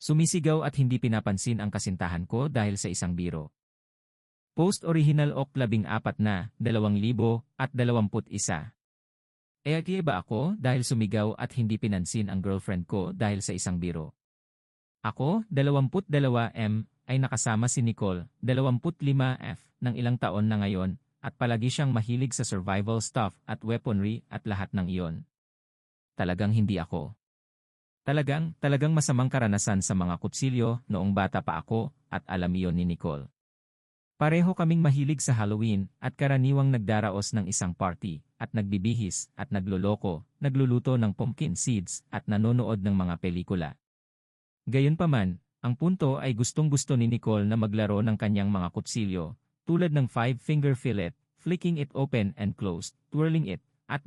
Sumisigaw at hindi pinapansin ang kasintahan ko dahil sa isang biro. Post original ok 14 na, 2021. Ba ako dahil sumigaw at hindi pinansin ang girlfriend ko dahil sa isang biro? Ako, 22M, ay nakasama si Nicole, 25F, ng ilang taon na ngayon, at palagi siyang mahilig sa survival stuff at weaponry at lahat ng iyon. Talagang hindi ako. Talagang masamang karanasan sa mga kutsilyo noong bata pa ako at alam iyon ni Nicole. Pareho kaming mahilig sa Halloween at karaniwang nagdaraos ng isang party at nagbibihis at nagloloko, nagluluto ng pumpkin seeds at nanonood ng mga pelikula. Gayunpaman, ang punto ay gustong-gusto ni Nicole na maglaro ng kanyang mga kutsilyo, tulad ng 5-finger fillet, flicking it open and closed, twirling it, at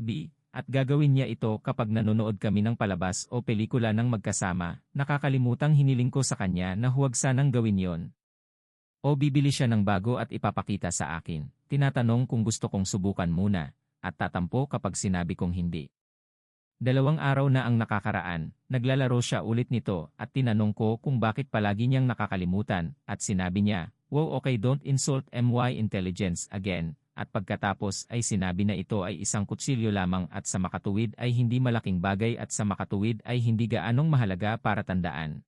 at gagawin niya ito kapag nanonood kami ng palabas o pelikula ng magkasama, nakakalimutang hiniling ko sa kanya na huwag sanang gawin yon. O bibili siya ng bago at ipapakita sa akin, tinatanong kung gusto kong subukan muna, at tatampo kapag sinabi kong hindi. 2 araw na ang nakakaraan, naglalaro siya ulit nito at tinanong ko kung bakit palagi niyang nakakalimutan at sinabi niya, "Wow, okay, don't insult my intelligence again." At pagkatapos ay sinabi na ito ay isang kutsilyo lamang at sa makatuwid ay hindi malaking bagay at sa makatuwid ay hindi gaanong mahalaga para tandaan.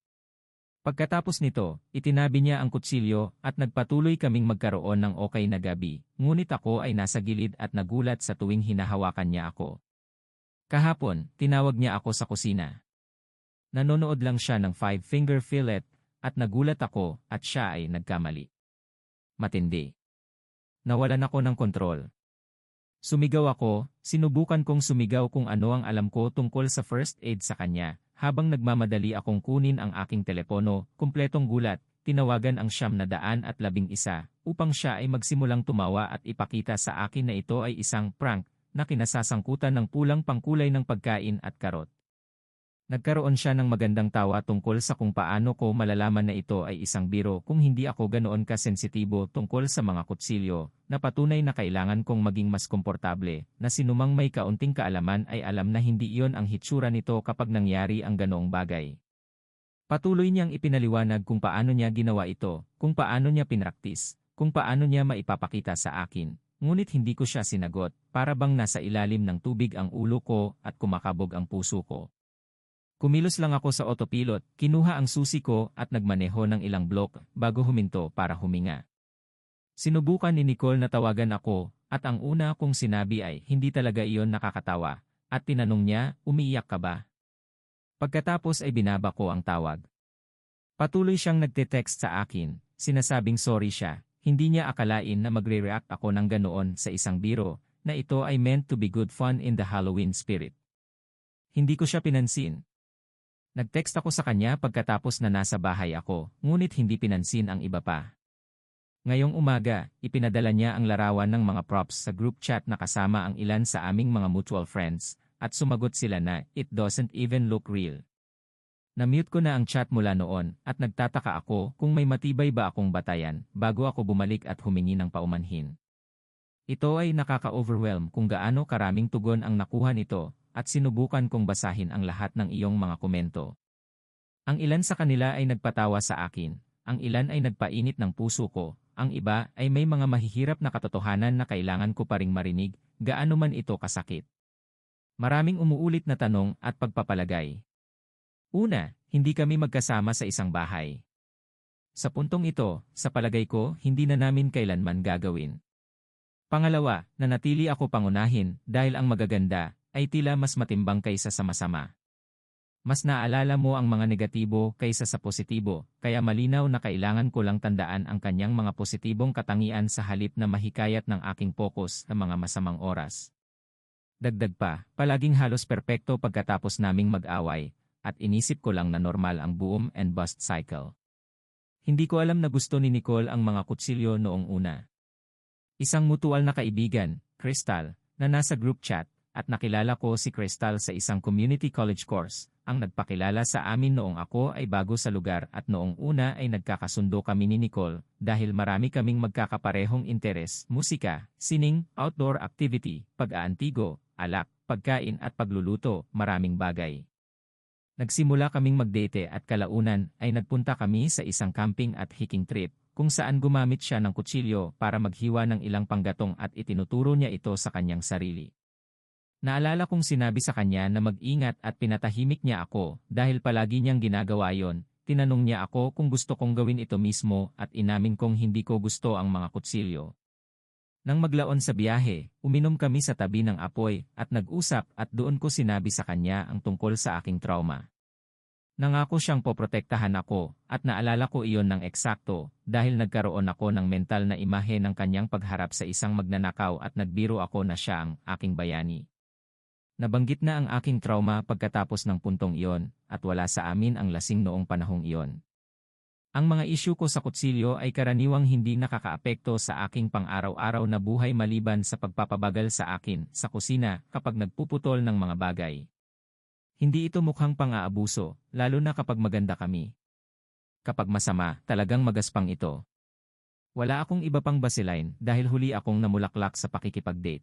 Pagkatapos nito, itinabi niya ang kutsilyo at nagpatuloy kaming magkaroon ng okay na gabi, ngunit ako ay nasa gilid at nagulat sa tuwing hinahawakan niya ako. Kahapon, tinawag niya ako sa kusina. Nanonood lang siya ng 5-finger fillet at nagulat ako at siya ay nagkamali. Matindi. Nawalan ako ng kontrol. Sumigaw ako, sinubukan kong sumigaw kung ano ang alam ko tungkol sa first aid sa kanya, habang nagmamadali akong kunin ang aking telepono, kumpletong gulat, tinawagan ang 911 upang siya ay magsimulang tumawa at ipakita sa akin na ito ay isang prank na kinasasangkutan ng pulang pangkulay ng pagkain at karot. Nagkaroon siya ng magandang tawa tungkol sa kung paano ko malalaman na ito ay isang biro kung hindi ako ganoon kasensitibo tungkol sa mga kutsilyo, na patunay na kailangan kong maging mas komportable, na sinumang may kaunting kaalaman ay alam na hindi iyon ang hitsura nito kapag nangyari ang ganoong bagay. Patuloy niyang ipinaliwanag kung paano niya ginawa ito, kung paano niya pinraktis, kung paano niya maipapakita sa akin, ngunit hindi ko siya sinagot, para bang nasa ilalim ng tubig ang ulo ko at kumakabog ang puso ko. Kumilos lang ako sa autopilot, kinuha ang susi ko at nagmaneho ng ilang blok bago huminto para huminga. Sinubukan ni Nicole na tawagan ako at ang una kong sinabi ay hindi talaga iyon nakakatawa at tinanong niya, "Umiiyak ka ba?" Pagkatapos ay binaba ko ang tawag. Patuloy siyang nagte-text sa akin, sinasabing sorry siya, hindi niya akalain na magre-react ako ng ganoon sa isang biro, na ito ay meant to be good fun in the Halloween spirit. Hindi ko siya pinansin. Nag-text ako sa kanya pagkatapos na nasa bahay ako, ngunit hindi pinansin ang iba pa. Ngayong umaga, ipinadala niya ang larawan ng mga props sa group chat na kasama ang ilan sa aming mga mutual friends, at sumagot sila na, "It doesn't even look real." Na-mute ko na ang chat mula noon, at nagtataka ako kung may matibay ba akong batayan, bago ako bumalik at humingi ng paumanhin. Ito ay nakaka-overwhelm kung gaano karaming tugon ang nakuha nito, at sinubukan kong basahin ang lahat ng iyong mga komento. Ang ilan sa kanila ay nagpatawa sa akin, ang ilan ay nagpainit ng puso ko, ang iba ay may mga mahihirap na katotohanan na kailangan ko pa ring marinig, gaano man ito kasakit. Maraming umuulit na tanong at pagpapalagay. Una, hindi kami magkasama sa isang bahay. Sa puntong ito, sa palagay ko, hindi na namin kailanman gagawin. Pangalawa, nanatili ako pangunahin dahil ang magaganda ay tila mas matimbang kaysa sa masama. Mas naalala mo ang mga negatibo kaysa sa positibo, kaya malinaw na kailangan ko lang tandaan ang kanyang mga positibong katangian sa halip na mahikayat ng aking focus sa mga masamang oras. Dagdag pa, palaging halos perpekto pagkatapos naming mag-away, at inisip ko lang na normal ang boom and bust cycle. Hindi ko alam na gusto ni Nicole ang mga kutsilyo noong una. Isang mutual na kaibigan, Crystal, na nasa group chat, at nakilala ko si Crystal sa isang community college course, ang nagpakilala sa amin noong ako ay bago sa lugar at noong una ay nagkakasundo kami ni Nicole dahil marami kaming magkakaparehong interes, musika, sining, outdoor activity, pag-aantigo, alak, pagkain at pagluluto, maraming bagay. Nagsimula kaming magdate at kalaunan ay nagpunta kami sa isang camping at hiking trip, kung saan gumamit siya ng kutsilyo para maghiwa ng ilang panggatong at itinuturo niya ito sa kanyang sarili. Naalala kong sinabi sa kanya na mag-ingat at pinatahimik niya ako dahil palagi niyang ginagawa yon. Tinanong niya ako kung gusto kong gawin ito mismo at inamin kong hindi ko gusto ang mga kutsilyo. Nang maglaon sa biyahe, uminom kami sa tabi ng apoy at nag-usap at doon ko sinabi sa kanya ang tungkol sa aking trauma. Nangako siyang poprotektahan ako at naalala ko iyon ng eksakto dahil nagkaroon ako ng mental na imahe ng kanyang pagharap sa isang magnanakaw at nagbiro ako na siya ang aking bayani. Nabanggit na ang aking trauma pagkatapos ng puntong iyon at wala sa amin ang lasing noong panahong iyon. Ang mga isyu ko sa kutsilyo ay karaniwang hindi nakakaapekto sa aking pang-araw-araw na buhay maliban sa pagpapabagal sa akin sa kusina kapag nagpuputol ng mga bagay. Hindi ito mukhang pang-aabuso, lalo na kapag maganda kami. Kapag masama, talagang magaspang ito. Wala akong iba pang baseline dahil huli akong namulaklak sa pakikipag-date.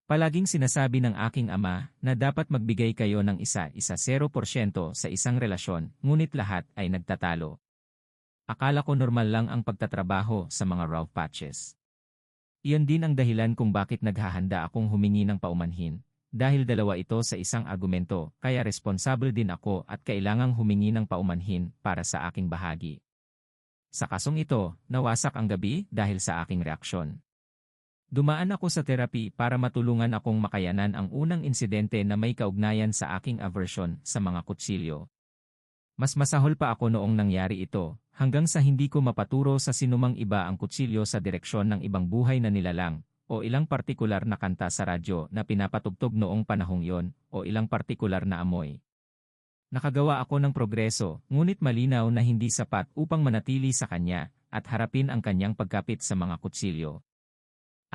Palaging sinasabi ng aking ama na dapat magbigay kayo ng isa-isa 0% sa isang relasyon, ngunit lahat ay nagtatalo. Akala ko normal lang ang pagtatrabaho sa mga rough patches. Iyon din ang dahilan kung bakit naghahanda akong humingi ng paumanhin. Dahil dalawa ito sa isang argumento, kaya responsable din ako at kailangang humingi ng paumanhin para sa aking bahagi. Sa kasong ito, nawasak ang gabi dahil sa aking reaksyon. Dumaan ako sa therapy para matulungan akong makayanan ang unang insidente na may kaugnayan sa aking aversion sa mga kutsilyo. Mas masahol pa ako noong nangyari ito, hanggang sa hindi ko mapaturo sa sinumang iba ang kutsilyo sa direksyon ng ibang buhay na nilalang, o ilang partikular na kanta sa radyo na pinapatugtog noong panahong yon, o ilang partikular na amoy. Nakagawa ako ng progreso, ngunit malinaw na hindi sapat upang manatili sa kanya, at harapin ang kanyang pagkapit sa mga kutsilyo.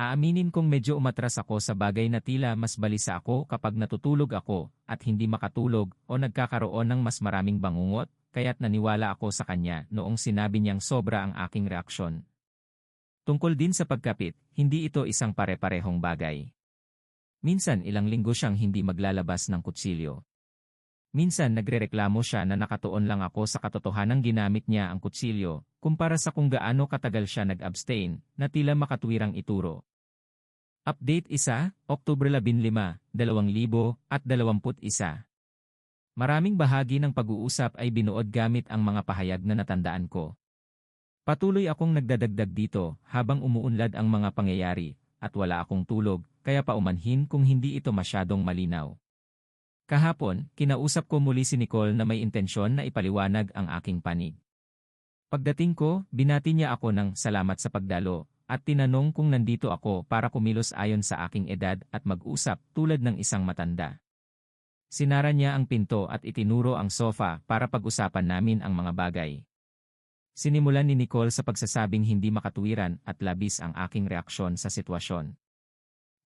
Aaminin kong medyo umatras ako sa bagay na tila mas balisa ako kapag natutulog ako at hindi makatulog o nagkakaroon ng mas maraming bangungot, kaya't naniwala ako sa kanya noong sinabi niyang sobra ang aking reaksyon. Tungkol din sa pagkapit, hindi ito isang pare-parehong bagay. Minsan ilang linggo siyang hindi maglalabas ng kutsilyo. Minsan nagrereklamo siya na nakatuon lang ako sa katotohanang ginamit niya ang kutsilyo, kumpara sa kung gaano katagal siya nag-abstain, na tila makatwirang ituro. Update 1, Oktubre 15, 2021. Maraming bahagi ng pag-uusap ay binuod gamit ang mga pahayag na natandaan ko. Patuloy akong nagdadagdag dito habang umuunlad ang mga pangyayari, at wala akong tulog, kaya paumanhin kung hindi ito masyadong malinaw. Kahapon, kinausap ko muli si Nicole na may intensyon na ipaliwanag ang aking panig. Pagdating ko, binati niya ako ng salamat sa pagdalo, at tinanong kung nandito ako para kumilos ayon sa aking edad at mag-usap tulad ng isang matanda. Sinara niya ang pinto at itinuro ang sofa para pag-usapan namin ang mga bagay. Sinimulan ni Nicole sa pagsasabing hindi makatuwiran at labis ang aking reaksyon sa sitwasyon.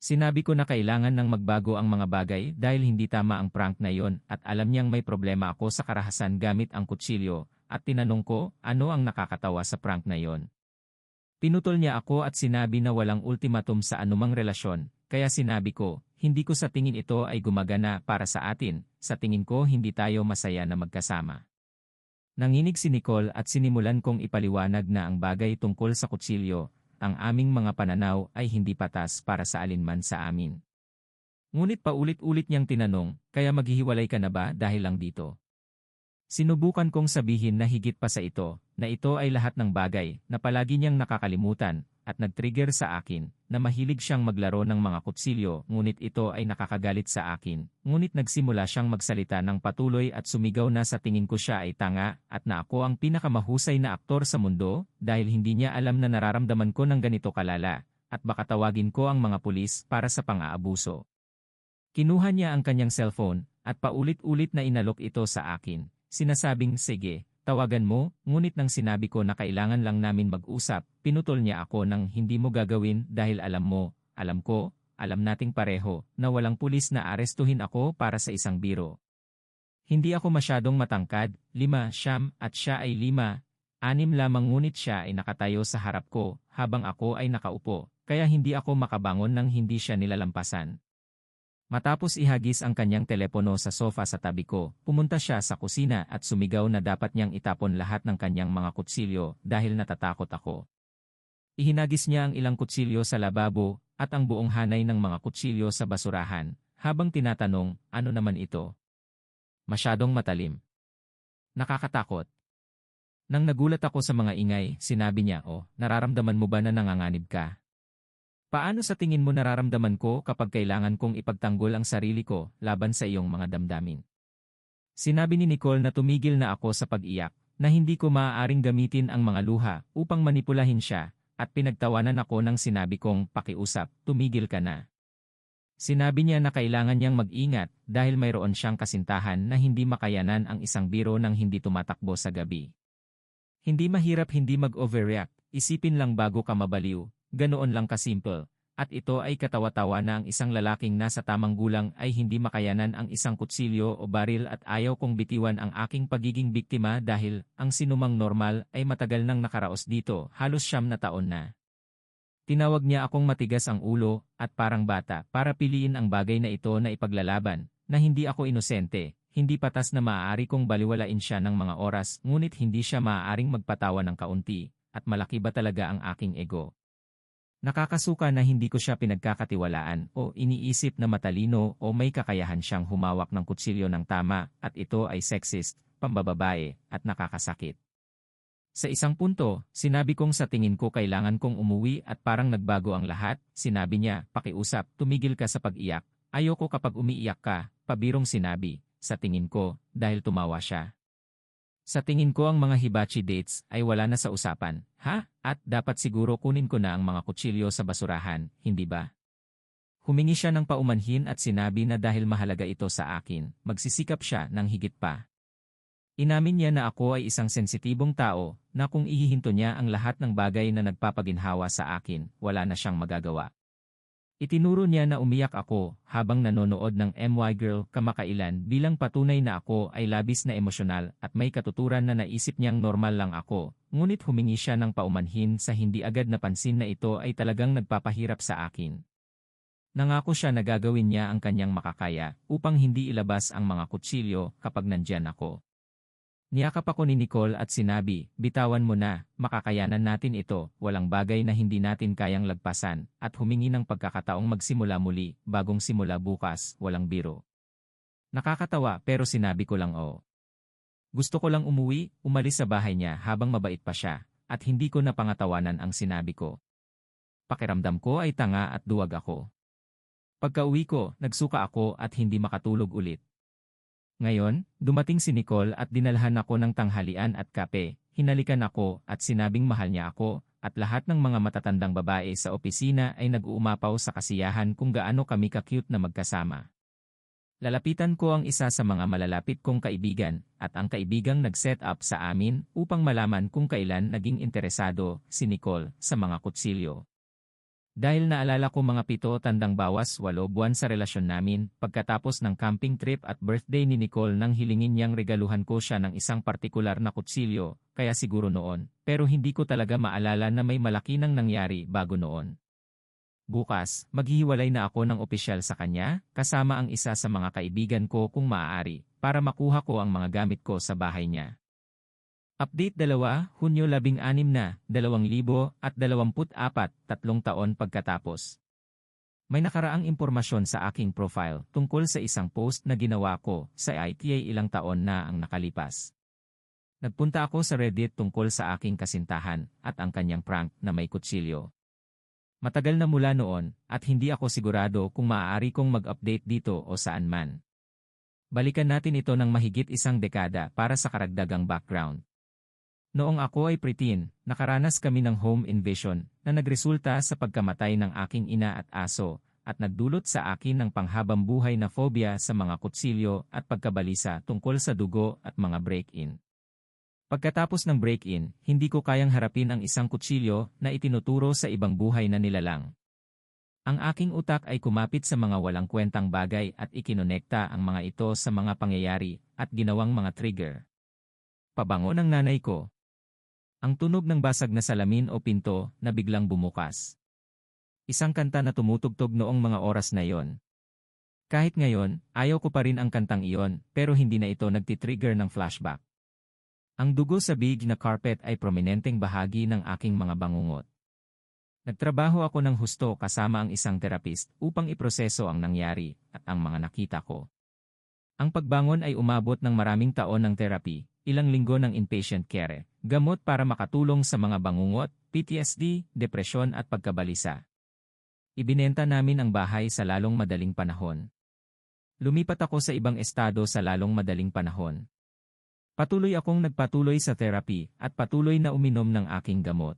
Sinabi ko na kailangan ng magbago ang mga bagay dahil hindi tama ang prank na yon at alam niyang may problema ako sa karahasan gamit ang kutsilyo at tinanong ko ano ang nakakatawa sa prank na yon. Pinutol niya ako at sinabi na walang ultimatum sa anumang relasyon, kaya sinabi ko, hindi ko sa tingin ito ay gumagana para sa atin, sa tingin ko hindi tayo masaya na magkasama. Nanginig si Nicole at sinimulan kong ipaliwanag na ang bagay tungkol sa kutsilyo, ang aming mga pananaw ay hindi patas para sa alinman sa amin. Ngunit paulit-ulit niyang tinanong, kaya maghihiwalay ka na ba dahil lang dito? Sinubukan kong sabihin na higit pa sa ito, na ito ay lahat ng bagay na palagi niyang nakakalimutan at nag-trigger sa akin na mahilig siyang maglaro ng mga kutsilyo ngunit ito ay nakakagalit sa akin. Ngunit nagsimula siyang magsalita ng patuloy at sumigaw na sa tingin ko siya ay tanga at na ako ang pinakamahusay na aktor sa mundo dahil hindi niya alam na nararamdaman ko ng ganito kalala at baka tawagin ko ang mga pulis para sa pang-aabuso. Kinuha niya ang kanyang cellphone at paulit-ulit na inalok ito sa akin. Sinasabing, sige, tawagan mo, ngunit nang sinabi ko na kailangan lang namin mag-usap, pinutol niya ako ng hindi mo gagawin dahil alam mo, alam ko, alam nating pareho, na walang pulis na arestuhin ako para sa isang biro. Hindi ako masyadong matangkad, 5'9" at siya ay 5'6" lamang ngunit siya ay nakatayo sa harap ko habang ako ay nakaupo, kaya hindi ako makabangon nang hindi siya nilalampasan. Matapos ihagis ang kanyang telepono sa sofa sa tabi ko, pumunta siya sa kusina at sumigaw na dapat niyang itapon lahat ng kanyang mga kutsilyo dahil natatakot ako. Ihinagis niya ang ilang kutsilyo sa lababo at ang buong hanay ng mga kutsilyo sa basurahan, habang tinatanong, ano naman ito? Masyadong matalim. Nakakatakot. Nang nagulat ako sa mga ingay, sinabi niya, oh, nararamdaman mo ba na nanganganib ka? Paano sa tingin mo nararamdaman ko kapag kailangan kong ipagtanggol ang sarili ko laban sa iyong mga damdamin? Sinabi ni Nicole na tumigil na ako sa pag-iyak, na hindi ko maaaring gamitin ang mga luha upang manipulahin siya, at pinagtawanan ako nang sinabi kong, pakiusap, tumigil ka na. Sinabi niya na kailangan niyang mag-ingat dahil mayroon siyang kasintahan na hindi makayanan ang isang biro nang hindi tumatakbo sa gabi. Hindi mahirap hindi mag-overreact, isipin lang bago ka mabaliw, ganoon lang kasimple. At ito ay katawa-tawa na ang isang lalaking nasa tamang gulang ay hindi makayanan ang isang kutsilyo o baril at ayaw kong bitiwan ang aking pagiging biktima dahil ang sinumang normal ay matagal nang nakaraos dito, halos 9 na taon na. Tinawag niya akong matigas ang ulo at parang bata para piliin ang bagay na ito na ipaglalaban, na hindi ako inosente, hindi patas na maaari kong baliwalain siya ng mga oras ngunit hindi siya maaaring magpatawa ng kaunti, at malaki ba talaga ang aking ego? Nakakasuka na hindi ko siya pinagkakatiwalaan o iniisip na matalino o may kakayahan siyang humawak ng kutsilyo ng tama at ito ay sexist, pambababae, at nakakasakit. Sa isang punto, sinabi kong sa tingin ko kailangan kong umuwi at parang nagbago ang lahat, sinabi niya, pakiusap, tumigil ka sa pag-iyak, ayoko kapag umiiyak ka, pabirong sinabi, sa tingin ko, dahil tumawa siya. Sa tingin ko ang mga hibachi dates ay wala na sa usapan, ha? At dapat siguro kunin ko na ang mga kutsilyo sa basurahan, hindi ba? Humingi siya ng paumanhin at sinabi na dahil mahalaga ito sa akin, magsisikap siya ng higit pa. Inamin niya na ako ay isang sensitibong tao, na kung ihihinto niya ang lahat ng bagay na nagpapaginhawa sa akin, wala na siyang magagawa. Itinuro niya na umiyak ako habang nanonood ng MY Girl kamakailan bilang patunay na ako ay labis na emosyonal at may katuturan na naisip niyang normal lang ako, ngunit humingi siya ng paumanhin sa hindi agad napansin na ito ay talagang nagpapahirap sa akin. Nangako siya na gagawin niya ang kanyang makakaya upang hindi ilabas ang mga kutsilyo kapag nandyan ako. Niyakap ako ni Nicole at sinabi, bitawan mo na, makakayanan natin ito, walang bagay na hindi natin kayang lagpasan, at humingi ng pagkakataong magsimula muli, bagong simula bukas, walang biro. Nakakatawa pero sinabi ko lang oo. Gusto ko lang umuwi, umalis sa bahay niya habang mabait pa siya, at hindi ko napangatawanan ang sinabi ko. Pakiramdam ko ay tanga at duwag ako. Pagka-uwi ko, nagsuka ako at hindi makatulog ulit. Ngayon, dumating si Nicole at dinalhan ako ng tanghalian at kape, hinalikan ako at sinabing mahal niya ako, at lahat ng mga matatandang babae sa opisina ay nag-uumapaw sa kasiyahan kung gaano kami ka-cute na magkasama. Lalapitan ko ang isa sa mga malalapit kong kaibigan, at ang kaibigang nag-set up sa amin upang malaman kung kailan naging interesado si Nicole sa mga kutsilyo. Dahil naalala ko mga 7 tandang bawas 8 buwan sa relasyon namin, pagkatapos ng camping trip at birthday ni Nicole nang hilingin niyang regaluhan ko siya ng isang partikular na kutsilyo, kaya siguro noon, pero hindi ko talaga maalala na may malaki nang nangyari bago noon. Bukas, maghihiwalay na ako ng opisyal sa kanya, kasama ang isa sa mga kaibigan ko kung maaari, para makuha ko ang mga gamit ko sa bahay niya. Update 2, Hunyo 16 na, 2024, 3 taon pagkatapos. May nakaraang impormasyon sa aking profile tungkol sa isang post na ginawa ko sa ITA ilang taon na ang nakalipas. Nagpunta ako sa Reddit tungkol sa aking kasintahan at ang kanyang prank na may kutsilyo. Matagal na mula noon at hindi ako sigurado kung maaari kong mag-update dito o saan man. Balikan natin ito ng mahigit 1 dekada para sa karagdagang background. Noong ako ay preteen, nakaranas kami ng home invasion na nagresulta sa pagkamatay ng aking ina at aso at nagdulot sa akin ng panghabang buhay na phobia sa mga kutsilyo at pagkabalisa tungkol sa dugo at mga break-in. Pagkatapos ng break-in, hindi ko kayang harapin ang isang kutsilyo na itinuturo sa ibang buhay na nilalang. Ang aking utak ay kumapit sa mga walang kwentang bagay at ikinonekta ang mga ito sa mga pangyayari at ginawang mga trigger. Pabango ng nanay ko. Ang tunog ng basag na salamin o pinto na biglang bumukas. Isang kanta na tumutugtog noong mga oras na yon. Kahit ngayon, ayaw ko pa rin ang kantang iyon, pero hindi na ito nagtitrigger ng flashback. Ang dugo sa beige na carpet ay prominenteng bahagi ng aking mga bangungot. Nagtrabaho ako ng husto kasama ang isang therapist upang iproseso ang nangyari at ang mga nakita ko. Ang pagbangon ay umabot ng maraming taon ng therapy, ilang linggo ng inpatient care, gamot para makatulong sa mga bangungot, PTSD, depresyon at pagkabalisa. Ibinenta namin ang bahay sa lalong madaling panahon. Lumipat ako sa ibang estado sa lalong madaling panahon. Patuloy akong nagpatuloy sa therapy at patuloy na uminom ng aking gamot.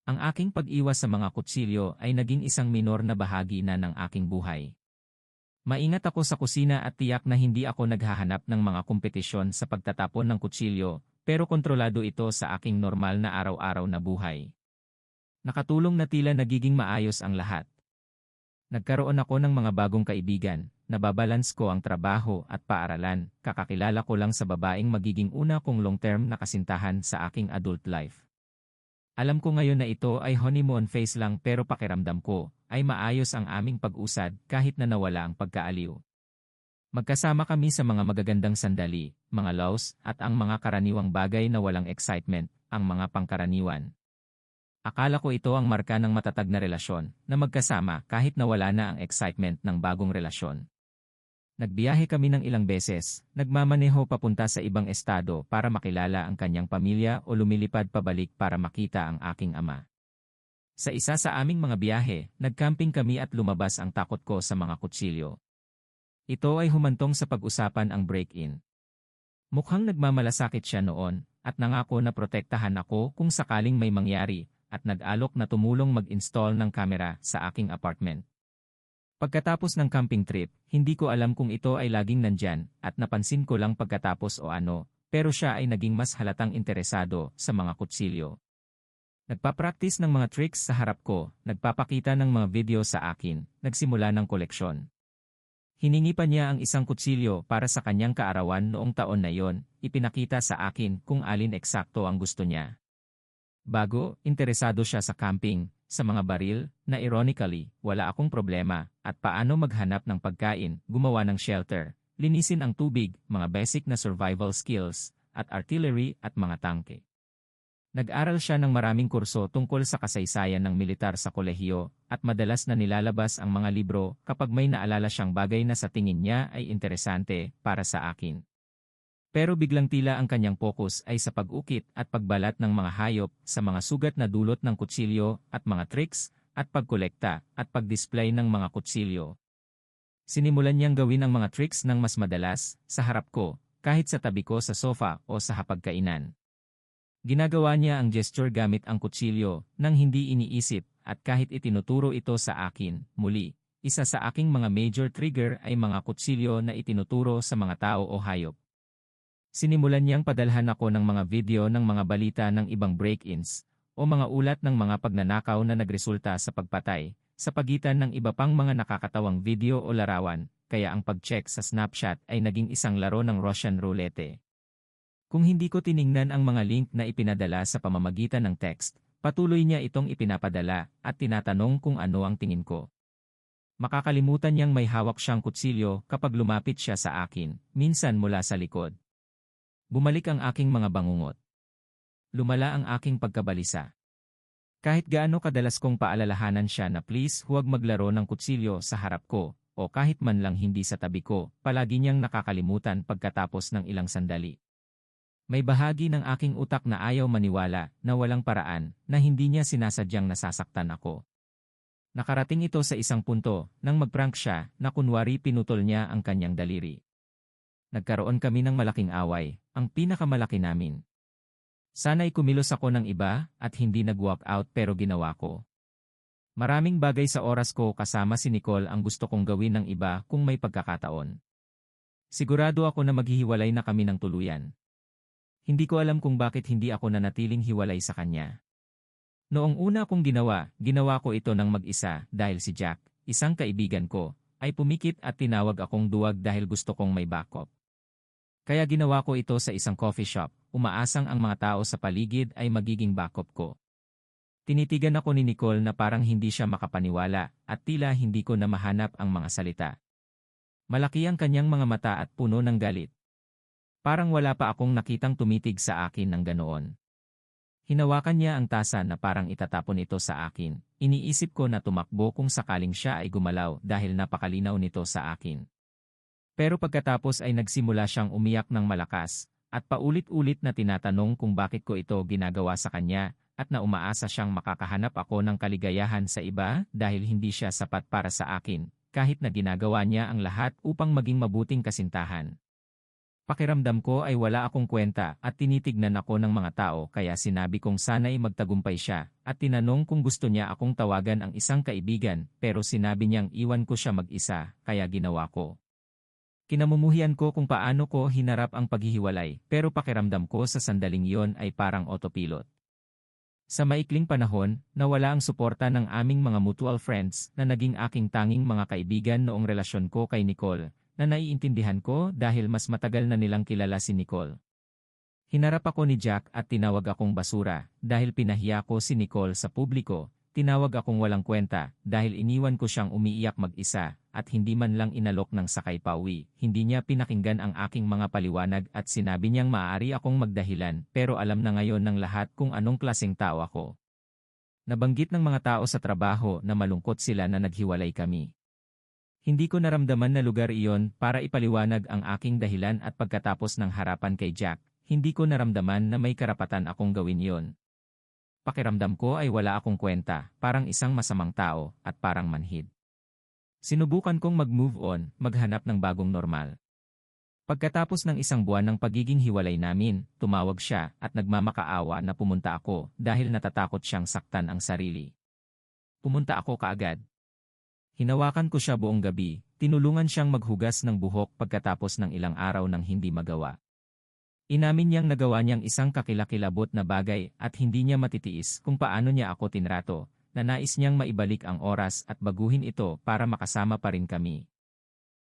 Ang aking pag-iwas sa mga kutsilyo ay naging isang minor na bahagi na ng aking buhay. Maingat ako sa kusina at tiyak na hindi ako naghahanap ng mga kompetisyon sa pagtatapon ng kutsilyo, pero kontrolado ito sa aking normal na araw-araw na buhay. Nakatulong na tila nagiging maayos ang lahat. Nagkaroon ako ng mga bagong kaibigan, nababalance ko ang trabaho at paaralan, kakakilala ko lang sa babaeng magiging una kong long-term na kasintahan sa aking adult life. Alam ko ngayon na ito ay honeymoon phase lang pero pakiramdam ko ay maayos ang aming pag-usad kahit na nawala ang pagkaaliw. Magkasama kami sa mga magagandang sandali, mga lows at ang mga karaniwang bagay na walang excitement, ang mga pangkaraniwan. Akala ko ito ang marka ng matatag na relasyon, na magkasama kahit nawala na ang excitement ng bagong relasyon. Nagbiyahe kami ng ilang beses, nagmamaneho papunta sa ibang estado para makilala ang kanyang pamilya o lumilipad pabalik para makita ang aking ama. Sa isa sa aming mga biyahe, nagcamping kami at lumabas ang takot ko sa mga kutsilyo. Ito ay humantong sa pag-usapan ang break-in. Mukhang nagmamalasakit siya noon, at nangako na protektahan ako kung sakaling may mangyari, at nag-alok na tumulong mag-install ng kamera sa aking apartment. Pagkatapos ng camping trip, hindi ko alam kung ito ay laging nandyan at napansin ko lang pagkatapos o ano, pero siya ay naging mas halatang interesado sa mga kutsilyo. Nagpa-practice ng mga tricks sa harap ko, nagpapakita ng mga video sa akin, nagsimula ng koleksyon. Hiningi pa niya ang isang kutsilyo para sa kanyang kaarawan noong taon na yon, ipinakita sa akin kung alin eksakto ang gusto niya. Bago, interesado siya sa camping, sa mga baril, na ironically, wala akong problema, at paano maghanap ng pagkain, gumawa ng shelter, linisin ang tubig, mga basic na survival skills, at artillery at mga tangke. Nag-aral siya ng maraming kurso tungkol sa kasaysayan ng militar sa kolehiyo, at madalas na nilalabas ang mga libro kapag may naalala siyang bagay na sa tingin niya ay interesante para sa akin. Pero biglang tila ang kanyang focus ay sa pag-ukit at pagbalat ng mga hayop sa mga sugat na dulot ng kutsilyo at mga tricks, at pagkolekta at pag-display ng mga kutsilyo. Sinimulan niyang gawin ang mga tricks ng mas madalas, sa harap ko, kahit sa tabi ko sa sofa o sa hapagkainan. Ginagawa niya ang gesture gamit ang kutsilyo nang hindi iniisip, at kahit itinuturo ito sa akin, muli, isa sa aking mga major trigger ay mga kutsilyo na itinuturo sa mga tao o hayop. Sinimulan niyang padalhan ako ng mga video ng mga balita ng ibang break-ins, o mga ulat ng mga pagnanakaw na nagresulta sa pagpatay, sa pagitan ng iba pang mga nakakatawang video o larawan, kaya ang pag-check sa Snapchat ay naging isang laro ng Russian roulette. Kung hindi ko tiningnan ang mga link na ipinadala sa pamamagitan ng text, patuloy niya itong ipinapadala at tinatanong kung ano ang tingin ko. Makakalimutan niyang may hawak siyang kutsilyo kapag lumapit siya sa akin, minsan mula sa likod. Bumalik ang aking mga bangungot. Lumala ang aking pagkabalisa. Kahit gaano kadalas kong paalalahanan siya na please huwag maglaro ng kutsilyo sa harap ko, o kahit man lang hindi sa tabi ko, palagi niyang nakakalimutan pagkatapos ng ilang sandali. May bahagi ng aking utak na ayaw maniwala na walang paraan na hindi niya sinasadyang nasasaktan ako. Nakarating ito sa isang punto nang mag-prank siya na kunwari pinutol niya ang kanyang daliri. Nagkaroon kami ng malaking away, ang pinakamalaki namin. Sana'y kumilos ako ng iba at hindi nag-walk out pero ginawa ko. Maraming bagay sa oras ko kasama si Nicole ang gusto kong gawin ng iba kung may pagkakataon. Sigurado ako na maghihiwalay na kami ng tuluyan. Hindi ko alam kung bakit hindi ako nanatiling hiwalay sa kanya. Noong una kong ginawa ko ito ng mag-isa dahil si Jack, isang kaibigan ko, ay pumikit at tinawag akong duwag dahil gusto kong may backup. Kaya ginawa ko ito sa isang coffee shop, umaasang ang mga tao sa paligid ay magiging backup ko. Tinitigan ako ni Nicole na parang hindi siya makapaniwala at tila hindi ko na mahanap ang mga salita. Malaki ang kanyang mga mata at puno ng galit. Parang wala pa akong nakitang tumitig sa akin ng ganoon. Hinawakan niya ang tasa na parang itatapon ito sa akin. Iniisip ko na tumakbo kung sakaling siya ay gumalaw dahil napakalinaw nito sa akin. Pero pagkatapos ay nagsimula siyang umiyak ng malakas, at paulit-ulit na tinatanong kung bakit ko ito ginagawa sa kanya, at na umaasa siyang makakahanap ako ng kaligayahan sa iba dahil hindi siya sapat para sa akin, kahit na ginagawa niya ang lahat upang maging mabuting kasintahan. Pakiramdam ko ay wala akong kwenta at tinitignan ako ng mga tao kaya sinabi kong sana'y magtagumpay siya at tinanong kung gusto niya akong tawagan ang isang kaibigan pero sinabi niyang iwan ko siya mag-isa kaya ginawa ko. Kinamumuhian ko kung paano ko hinarap ang paghihiwalay pero pakiramdam ko sa sandaling iyon ay parang autopilot. Sa maikling panahon, nawala ang suporta ng aming mga mutual friends na naging aking tanging mga kaibigan noong relasyon ko kay Nicole, na naiintindihan ko dahil mas matagal na nilang kilala si Nicole. Hinarap ako ni Jack at tinawag akong basura dahil pinahiya ko si Nicole sa publiko, tinawag akong walang kwenta dahil iniwan ko siyang umiiyak mag-isa at hindi man lang inalok ng sakay pauwi. Hindi niya pinakinggan ang aking mga paliwanag at sinabi niyang maaari akong magdahilan pero alam na ngayon ng lahat kung anong klaseng tao ako. Nabanggit ng mga tao sa trabaho na malungkot sila na naghiwalay kami. Hindi ko naramdaman na lugar iyon para ipaliwanag ang aking dahilan at pagkatapos ng harapan kay Jack, hindi ko naramdaman na may karapatan akong gawin iyon. Pakiramdam ko ay wala akong kwenta, parang isang masamang tao, at parang manhid. Sinubukan kong mag-move on, maghanap ng bagong normal. Pagkatapos ng isang buwan ng pagiging hiwalay namin, tumawag siya at nagmamakaawa na pumunta ako dahil natatakot siyang saktan ang sarili. Pumunta ako kaagad. Hinawakan ko siya buong gabi, tinulungan siyang maghugas ng buhok pagkatapos ng ilang araw ng hindi magawa. Inamin niyang nagawa niyang isang kakilakilabot na bagay at hindi niya matitiis kung paano niya ako tinrato, na nais niyang maibalik ang oras at baguhin ito para makasama pa rin kami.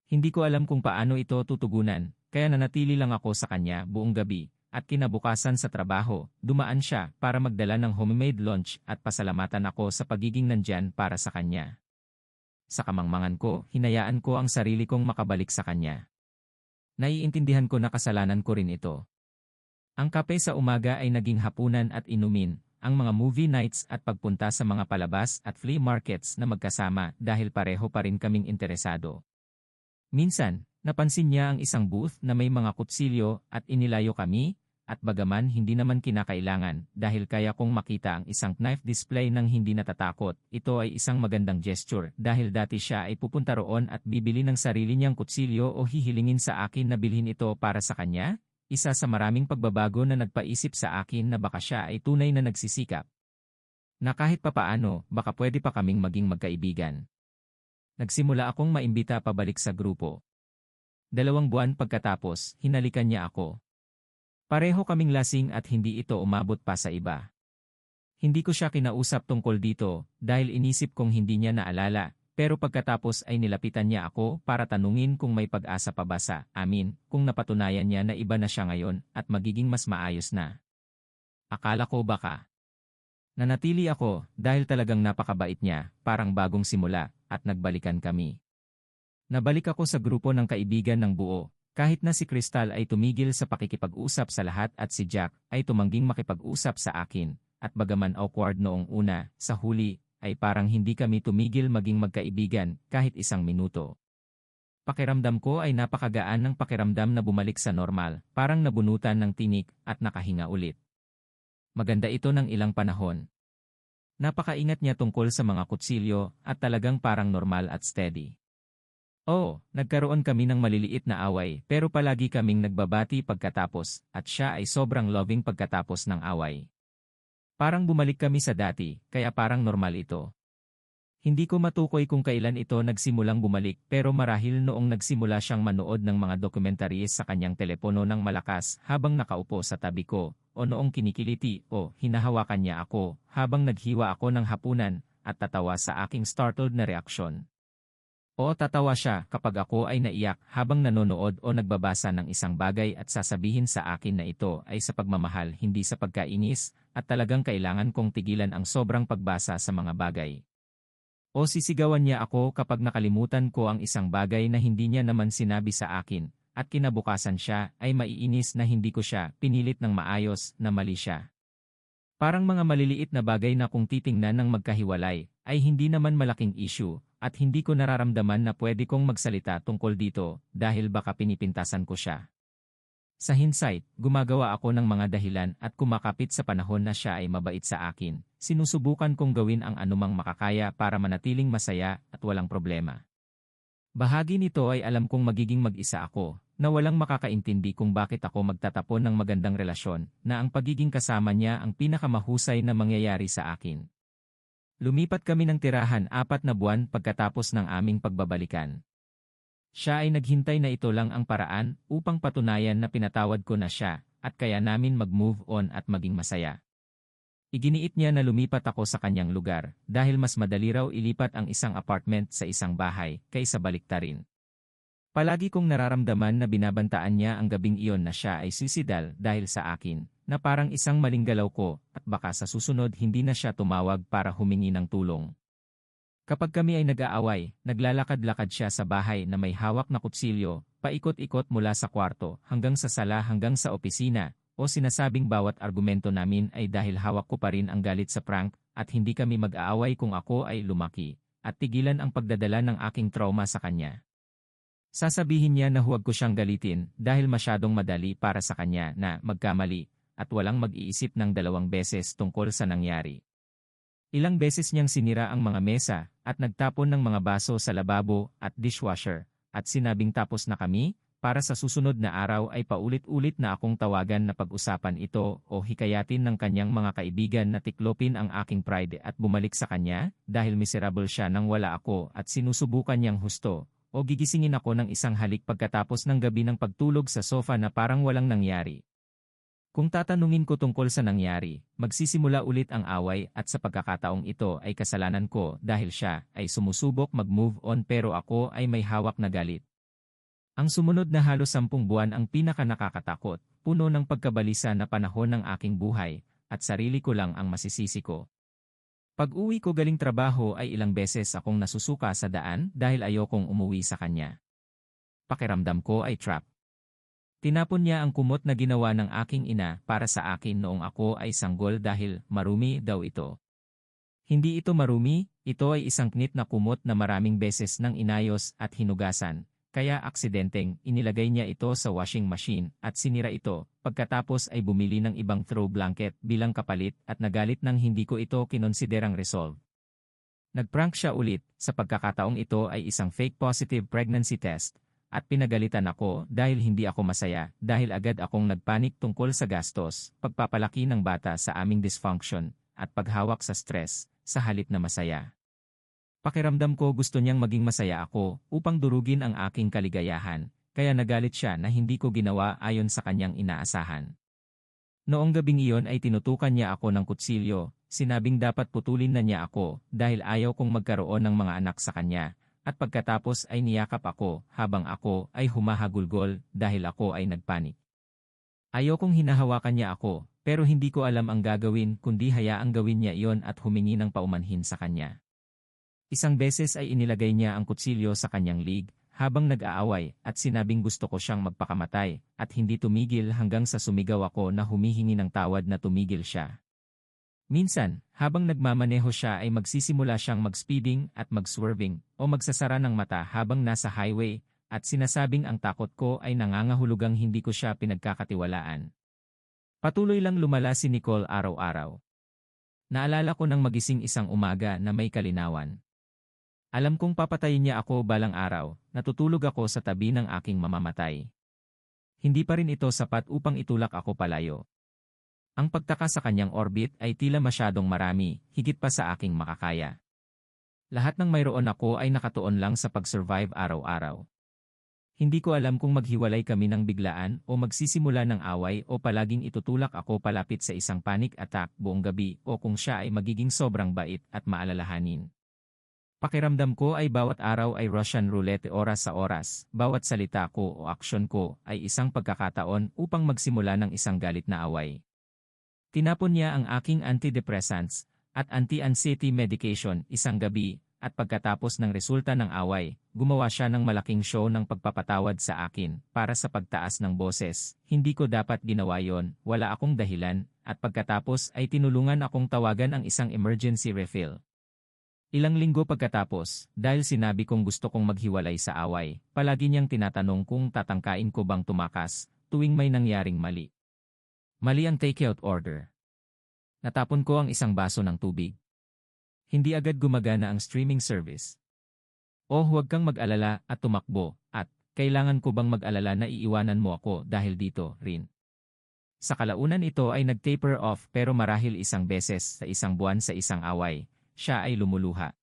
Hindi ko alam kung paano ito tutugunan, kaya nanatili lang ako sa kanya buong gabi, at kinabukasan sa trabaho, dumaan siya para magdala ng homemade lunch at pasalamatan ako sa pagiging nandyan para sa kanya. Sa kamangmangan ko, hinayaan ko ang sarili kong makabalik sa kanya. Naiintindihan ko na kasalanan ko rin ito. Ang kape sa umaga ay naging hapunan at inumin, ang mga movie nights at pagpunta sa mga palabas at flea markets na magkasama dahil pareho pa rin kaming interesado. Minsan, napansin niya ang isang booth na may mga kutsilyo at inilayo kami, at bagaman hindi naman kinakailangan dahil kaya kong makita ang isang knife display nang hindi natatakot, ito ay isang magandang gesture dahil dati siya ay pupunta roon at bibili ng sarili niyang kutsilyo o hihilingin sa akin na bilhin ito para sa kanya, isa sa maraming pagbabago na nagpaisip sa akin na baka siya ay tunay na nagsisikap. Na kahit papaano, baka pwede pa kaming maging magkaibigan. Nagsimula akong maimbita pabalik sa grupo. 2 buwan pagkatapos, hinalikan niya ako. Pareho kaming lasing at hindi ito umabot pa sa iba. Hindi ko siya kinausap tungkol dito dahil inisip kong hindi niya naalala, pero pagkatapos ay nilapitan niya ako para tanungin kung may pag-asa pa ba sa amin, kung napatunayan niya na iba na siya ngayon at magiging mas maayos na. Akala ko baka. Nanatili ako dahil talagang napakabait niya, parang bagong simula, at nagbalikan kami. Nabalik ako sa grupo ng kaibigan ng buo. Kahit na si Crystal ay tumigil sa pakikipag-usap sa lahat at si Jack ay tumangging makipag-usap sa akin, at bagaman awkward noong una, sa huli, ay parang hindi kami tumigil maging magkaibigan kahit isang minuto. Pakiramdam ko ay napakagaan ng pakiramdam na bumalik sa normal, parang nabunutan ng tinik at nakahinga ulit. Maganda ito ng ilang panahon. Napakaingat niya tungkol sa mga kutsilyo at talagang parang normal at steady. Oo, nagkaroon kami ng maliliit na away pero palagi kaming nagbabati pagkatapos at siya ay sobrang loving pagkatapos ng away. Parang bumalik kami sa dati, kaya parang normal ito. Hindi ko matukoy kung kailan ito nagsimulang bumalik pero marahil noong nagsimula siyang manood ng mga documentaries sa kanyang telepono ng malakas habang nakaupo sa tabi ko, o noong kinikiliti o hinahawakan niya ako habang naghiwa ako ng hapunan at tatawa sa aking startled na reaksyon. O tatawa siya kapag ako ay naiyak habang nanonood o nagbabasa ng isang bagay at sasabihin sa akin na ito ay sa pagmamahal hindi sa pagkainis at talagang kailangan kong tigilan ang sobrang pagbasa sa mga bagay. O sisigawan niya ako kapag nakalimutan ko ang isang bagay na hindi niya naman sinabi sa akin, at kinabukasan siya ay maiinis na hindi ko siya pinilit ng maayos na mali siya. Parang mga maliliit na bagay na kung titingnan ng magkahiwalay, ay hindi naman malaking issue, at hindi ko nararamdaman na pwede kong magsalita tungkol dito dahil baka pinipintasan ko siya. Sa hindsight, gumagawa ako ng mga dahilan at kumakapit sa panahon na siya ay mabait sa akin. Sinusubukan kong gawin ang anumang makakaya para manatiling masaya at walang problema. Bahagi nito ay alam kong magiging mag-isa ako, na walang makakaintindi kung bakit ako magtatapon ng magandang relasyon, na ang pagiging kasama niya ang pinakamahusay na mangyayari sa akin. Lumipat kami ng tirahan 4 na buwan pagkatapos ng aming pagbabalikan. Siya ay naghintay na ito lang ang paraan upang patunayan na pinatawad ko na siya at kaya namin mag-move on at maging masaya. Iginiit niya na lumipat ako sa kanyang lugar dahil mas madali raw ilipat ang isang apartment sa isang bahay kaysa baliktarin. Palagi kong nararamdaman na binabantaan niya ang gabing iyon na siya ay suicidal dahil sa akin, na parang isang maling galaw ko at baka sa susunod hindi na siya tumawag para humingi ng tulong. Kapag kami ay nag-aaway, naglalakad-lakad siya sa bahay na may hawak na kutsilyo, paikot-ikot mula sa kwarto hanggang sa sala hanggang sa opisina, o sinasabing bawat argumento namin ay dahil hawak ko pa rin ang galit sa prank at hindi kami mag-aaway kung ako ay lumaki, at tigilan ang pagdadala ng aking trauma sa kanya. Sasabihin niya na huwag ko siyang galitin dahil masyadong madali para sa kanya na magkamali at walang mag-iisip ng 2 beses tungkol sa nangyari. Ilang beses niyang sinira ang mga mesa at nagtapon ng mga baso sa lababo at dishwasher at sinabing tapos na kami, para sa susunod na araw ay paulit-ulit na akong tawagan na pag-usapan ito o hikayatin ng kanyang mga kaibigan na tiklopin ang aking pride at bumalik sa kanya dahil miserable siya nang wala ako at sinusubukan niyang husto o gigisingin ako ng isang halik pagkatapos ng gabi ng pagtulog sa sofa na parang walang nangyari. Kung tatanungin ko tungkol sa nangyari, magsisimula ulit ang away at sa pagkakataong ito ay kasalanan ko dahil siya ay sumusubok mag-move on pero ako ay may hawak na galit. Ang sumunod na halos 10 buwan ang pinaka-nakakatakot, puno ng pagkabalisa na panahon ng aking buhay, at sarili ko lang ang masisisi ko. Pag-uwi ko galing trabaho ay ilang beses akong nasusuka sa daan dahil ayokong umuwi sa kanya. Pakiramdam ko ay trap. Tinapon niya ang kumot na ginawa ng aking ina para sa akin noong ako ay sanggol dahil marumi daw ito. Hindi ito marumi, ito ay isang knit na kumot na maraming beses nang inayos at hinugasan, kaya aksidenteng inilagay niya ito sa washing machine at sinira ito, pagkatapos ay bumili ng ibang throw blanket bilang kapalit at nagalit nang hindi ko ito kinonsiderang resolve. Nagprank siya ulit, sa pagkakataong ito ay isang fake positive pregnancy test, at pinagalitan ako dahil hindi ako masaya dahil agad akong nagpanik tungkol sa gastos, pagpapalaki ng bata sa aming dysfunction, at paghawak sa stress, sa halip na masaya. Pakiramdam ko gusto niyang maging masaya ako upang durugin ang aking kaligayahan, kaya nagalit siya na hindi ko ginawa ayon sa kanyang inaasahan. Noong gabing iyon ay tinutukan niya ako ng kutsilyo, sinabing dapat putulin na niya ako dahil ayaw kong magkaroon ng mga anak sa kanya. At pagkatapos ay niyakap ako habang ako ay humahagulgol dahil ako ay nagpanik. Ayokong hinahawakan niya ako pero hindi ko alam ang gagawin kundi hayaang gawin niya iyon at humingi ng paumanhin sa kanya. Isang beses ay inilagay niya ang kutsilyo sa kanyang lig habang nag-aaway at sinabing gusto ko siyang magpakamatay at hindi tumigil hanggang sa sumigaw ako na humihingi ng tawad na tumigil siya. Minsan, habang nagmamaneho siya ay magsisimula siyang mag-speeding at mag-swerving o magsasara ng mata habang nasa highway at sinasabing ang takot ko ay nangangahulugang hindi ko siya pinagkakatiwalaan. Patuloy lang lumala si Nicole araw-araw. Naalala ko nang magising isang umaga na may kalinawan. Alam kong papatayin niya ako balang araw, natutulog ako sa tabi ng aking mamamatay. Hindi pa rin ito sapat upang itulak ako palayo. Ang pagtaka sa kanyang orbit ay tila masyadong marami, higit pa sa aking makakaya. Lahat ng mayroon ako ay nakatuon lang sa pag-survive araw-araw. Hindi ko alam kung maghiwalay kami ng biglaan o magsisimula ng away o palaging itutulak ako palapit sa isang panic attack buong gabi o kung siya ay magiging sobrang bait at maalalahanin. Pakiramdam ko ay bawat araw ay Russian roulette oras sa oras, bawat salita ko o aksyon ko ay isang pagkakataon upang magsimula ng isang galit na away. Tinapon niya ang aking antidepressants at anti-anxiety medication isang gabi at pagkatapos ng resulta ng away, gumawa siya ng malaking show ng pagpapatawad sa akin para sa pagtaas ng boses. Hindi ko dapat ginawa yon, wala akong dahilan, at pagkatapos ay tinulungan akong tawagan ang isang emergency refill. Ilang linggo pagkatapos, dahil sinabi kong gusto kong maghiwalay sa away, palagi niyang tinatanong kung tatangkain ko bang tumakas tuwing may nangyaring mali. Mali ang takeout order. Natapon ko ang isang baso ng tubig. Hindi agad gumagana ang streaming service. O huwag kang mag-alala at tumakbo, at kailangan ko bang mag-alala na iiwanan mo ako dahil dito rin. Sa kalaunan ito ay nag-taper off pero marahil isang beses sa isang buwan sa isang away, siya ay lumuluha.